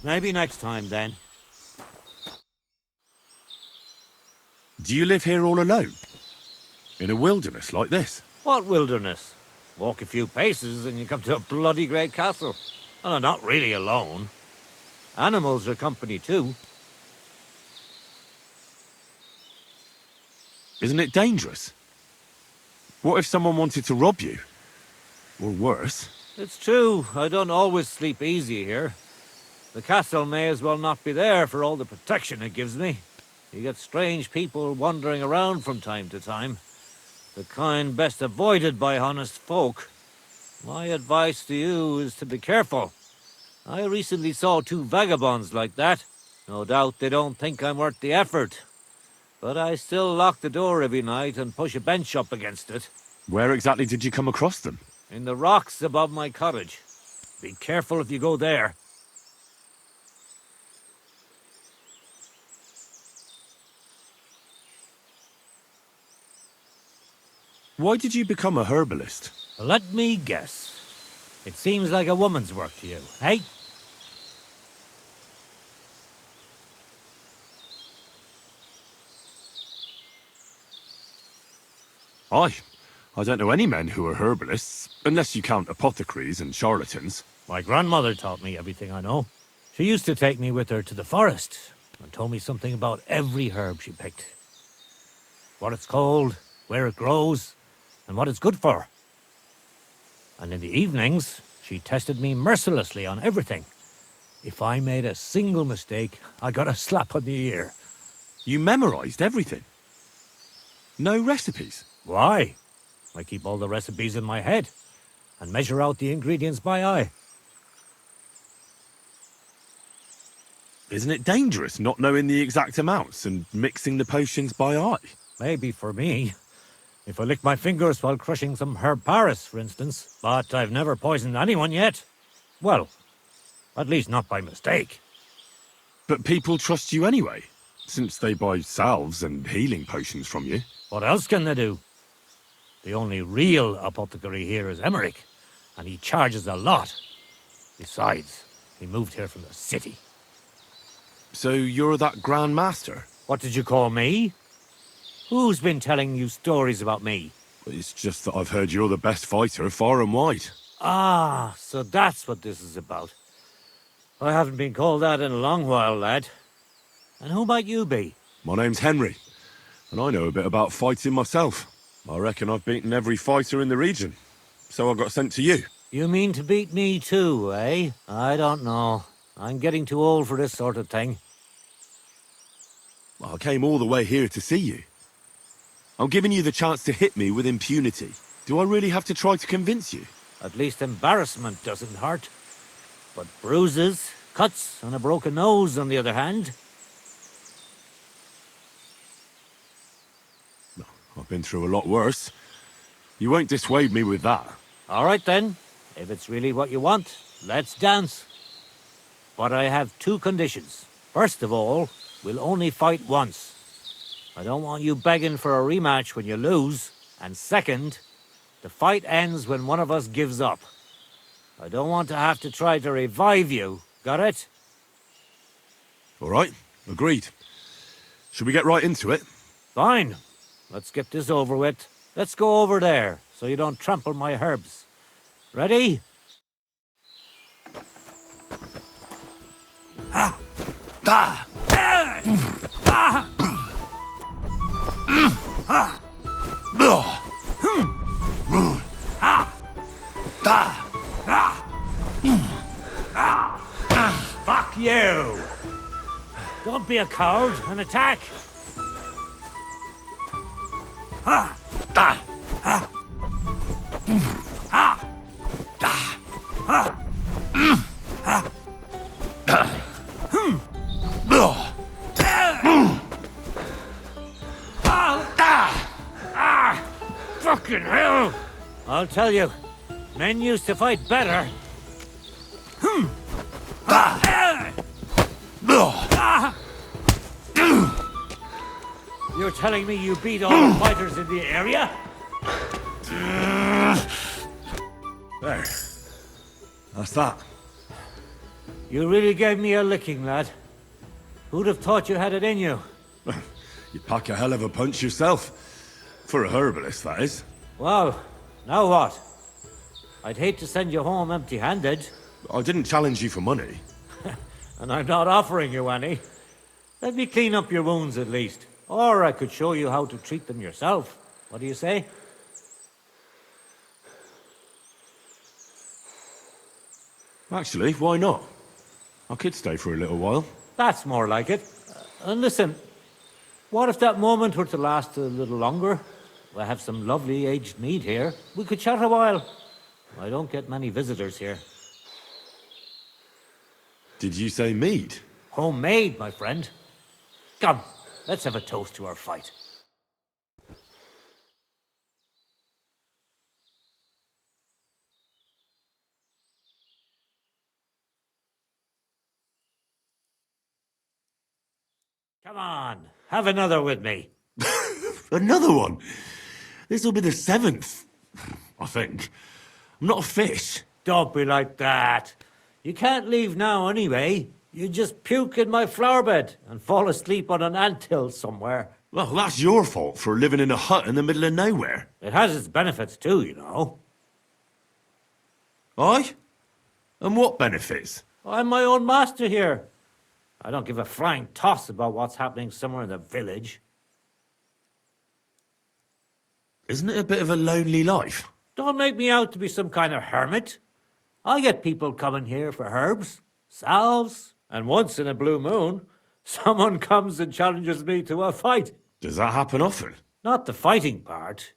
Maybe next time, then. Do you live here all alone? In a wilderness like this? What wilderness? Walk a few paces and you come to a bloody great castle. And I'm not really alone. Animals are company too. Isn't it dangerous? What if someone wanted to rob you? Or worse? It's true, I don't always sleep easy here. The castle may as well not be there for all the protection it gives me. You get strange people wandering around from time to time. The kind best avoided by honest folk. My advice to you is to be careful. I recently saw 2 vagabonds like that. No doubt they don't think I'm worth the effort. But I still lock the door every night and push a bench up against it. Where exactly did you come across them? In the rocks above my cottage. Be careful if you go there. Why did you become a herbalist? Let me guess. It seems like a woman's work to you, eh? I don't know any men who are herbalists, unless you count apothecaries and charlatans. My grandmother taught me everything I know. She used to take me with her to the forest and told me something about every herb she picked. What it's called, where it grows, and what it's good for. And in the evenings, she tested me mercilessly on everything. If I made a single mistake, I got a slap on the ear. You memorized everything? No recipes? Why? I keep all the recipes in my head and measure out the ingredients by eye. Isn't it dangerous not knowing the exact amounts and mixing the potions by eye? Maybe for me. If I lick my fingers while crushing some herb Paris, for instance. But I've never poisoned anyone yet. Well, at least not by mistake. But people trust you anyway, since they buy salves and healing potions from you. What else can they do? The only real apothecary here is Emmerich, and he charges a lot. Besides, he moved here from the city. So you're that Grand Master? What did you call me? Who's been telling you stories about me? It's just that I've heard you're the best fighter far and wide. Ah, so that's what this is about. I haven't been called that in a long while, lad. And who might you be? My name's Henry, and I know a bit about fighting myself. I reckon I've beaten every fighter in the region, so I got sent to you. You mean to beat me too, eh? I don't know. I'm getting too old for this sort of thing. I came all the way here to see you. I'm giving you the chance to hit me with impunity. Do I really have to try to convince you? At least embarrassment doesn't hurt. But bruises, cuts, and a broken nose, on the other hand. I've been through a lot worse. You won't dissuade me with that. All right then. If it's really what you want, let's dance. But I have 2 conditions. First of all, we'll only fight once. I don't want you begging for a rematch when you lose. And second, the fight ends when one of us gives up. I don't want to have to try to revive you. Got it? All right, agreed. Should we get right into it? Fine. Let's get this over with. Let's go over there, so you don't trample my herbs. Ready? Ha! Da! Ah! Fuck you! Don't be a coward and attack! Fucking hell! I'll tell you, men used to fight better. You're telling me you beat all the fighters in the area? There. That's that. You really gave me a licking, lad. Who'd have thought you had it in you? You pack a hell of a punch yourself. For a herbalist, that is. Well, now what? I'd hate to send you home empty-handed. I didn't challenge you for money. And I'm not offering you any. Let me clean up your wounds at least. Or I could show you how to treat them yourself. What do you say? Actually, why not? I could stay for a little while. That's more like it. And listen, what if that moment were to last a little longer? I have some lovely aged mead here. We could chat a while. I don't get many visitors here. Did you say mead? Homemade, my friend. Come, let's have a toast to our fight. Come on, have another with me. Another one? This'll be the 7th. I think. I'm not a fish. Don't be like that. You can't leave now anyway. You just puke in my flower bed and fall asleep on an anthill somewhere. Well, that's your fault for living in a hut in the middle of nowhere. It has its benefits too, you know. Aye? And what benefits? I'm my own master here. I don't give a flying toss about what's happening somewhere in the village. Isn't it a bit of a lonely life? Don't make me out to be some kind of hermit. I get people coming here for herbs, salves, and once in a blue moon, someone comes and challenges me to a fight. Does that happen often? Not the fighting part,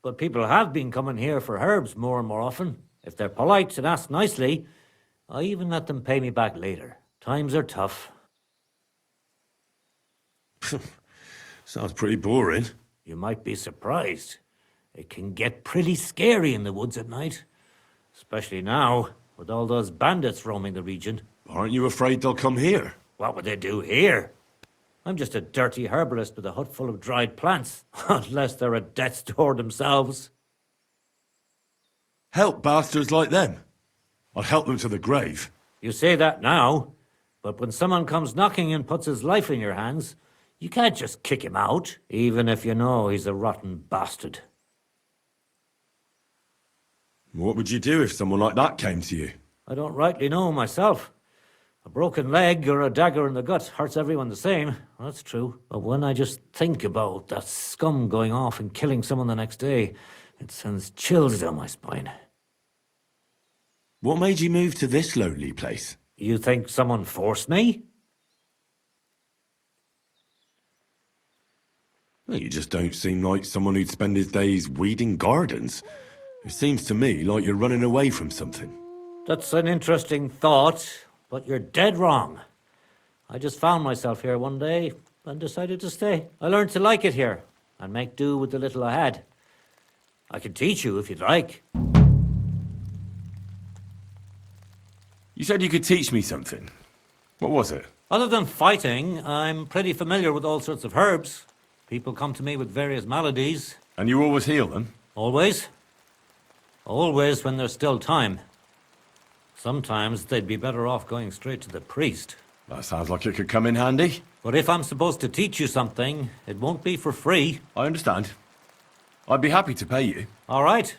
but people have been coming here for herbs more and more often. If they're polite and ask nicely, I even let them pay me back later. Times are tough. Sounds pretty boring. You might be surprised. It can get pretty scary in the woods at night. Especially now, with all those bandits roaming the region. Aren't you afraid they'll come here? What would they do here? I'm just a dirty herbalist with a hut full of dried plants. Unless they're at death's door themselves. Help bastards like them. I'd help them to the grave. You say that now, but when someone comes knocking and puts his life in your hands, you can't just kick him out, even if you know he's a rotten bastard. What would you do if someone like that came to you? I don't rightly know myself. A broken leg or a dagger in the gut hurts everyone the same. That's true. But when I just think about that scum going off and killing someone the next day, it sends chills down my spine. What made you move to this lonely place? You think someone forced me? Well, you just don't seem like someone who'd spend his days weeding gardens. It seems to me like you're running away from something. That's an interesting thought, but you're dead wrong. I just found myself here one day and decided to stay. I learned to like it here and make do with the little I had. I can teach you if you'd like. You said you could teach me something. What was it? Other than fighting, I'm pretty familiar with all sorts of herbs. People come to me with various maladies. And you always heal them? Always. Always when there's still time. Sometimes they'd be better off going straight to the priest. That sounds like it could come in handy. But if I'm supposed to teach you something, it won't be for free. I understand. I'd be happy to pay you. All right.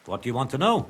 What do you want to know?